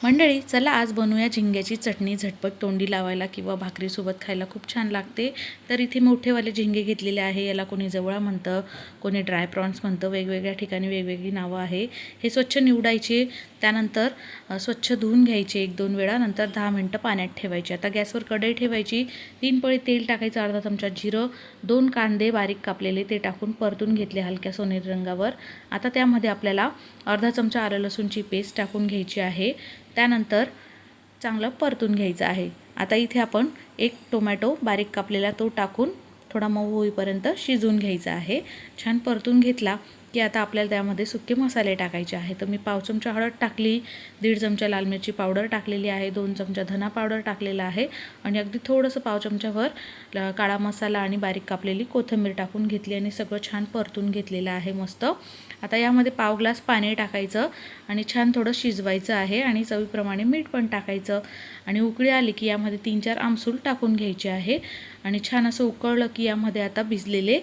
मंडळी चला आज बनवूया झिंग्याची चटणी. झटपट तोंडी लावायला किंवा भाकरीसोबत खायला खूप छान लागते. तर इथे मोठेवाले झिंगे घेतलेले आहे. याला कोणी जवळा म्हणतं, कोणी ड्राय प्रॉन्स म्हणतं. वेगवेगळ्या ठिकाणी वेगवेगळी नावं आहे. हे स्वच्छ निवडायचे, त्यानंतर स्वच्छ धुवून घ्यायचे 1-2 वेळा, नंतर 10 मिनटं पाण्यात ठेवायचे. आता गॅसवर कढई ठेवायची, 3 पळी तेल टाकायचं, अर्धा चमचा जिरं, 2 कांदे बारीक कापलेले ते टाकून परतून घेतले हलक्या सोनेरी रंगावर. आता त्यामध्ये आपल्याला अर्धा चमचा आलं लसूणची पेस्ट टाकून घ्यायची आहे. त्यानंतर चांगलं परतून घ्यायचं आहे. आता इथे आपण 1 टोमॅटो बारीक कापलेला तो टाकून थोडा मऊ होईपर्यंत शिजवून घ्यायचा आहे. छान परतून घेतला की आता आपल्याला त्यामध्ये सुके मसाले टाकायचे आहे. तर मी पाव चमचा हळद टाकली, 1.5 चमचा लाल मिरची पावडर टाकलेली आहे, 2 चमचा धना पावडर टाकलेला आहे आणि अगदी थोडंसं पाव चमचाभर काळा मसाला आणि बारीक कापलेली कोथिंबीर टाकून घेतली आणि सगळं छान परतून घेतलेलं आहे मस्त. आता यामध्ये पाव ग्लास पाणी टाकायचं आणि छान थोडं शिजवायचं आहे आणि चवीप्रमाणे मीठ पण टाकायचं आणि उकळी आली की यामध्ये 3-4 आमसूल टाकून घ्यायचे आहे आणि छान असं उकळलं की यामध्ये आता भिजलेले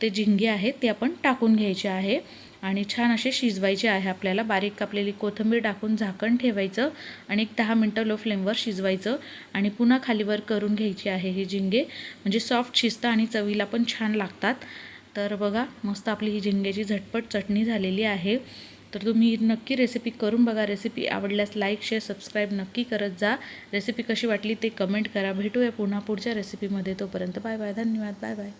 ते झिंगे आहेत ते आपण टाकून घ्यायचे आहे आणि छान असे शिजवायचे आहे. आपल्याला बारीक कापलेली कोथिंबीर टाकून झाकण ठेवायचं आणि 10 मिनटं लो फ्लेमवर शिजवायचं आणि पुन्हा खालीवर करून घ्यायचे आहे. हे झिंगे म्हणजे सॉफ्ट शिजतात आणि चवीला पण छान लागतात. तर बघा मस्त आपली ही झिंग्याची झटपट चटणी झालेली आहे. तर तुम्ही नक्की रेसिपी करून बघा. रेसिपी आवडल्यास लाईक, शेअर, सबस्क्राईब नक्की करत जा. रेसिपी कशी वाटली ते कमेंट करा. भेटूया पुन्हा पुढच्या रेसिपीमध्ये. तोपर्यंत बाय बाय. धन्यवाद. Bye bye.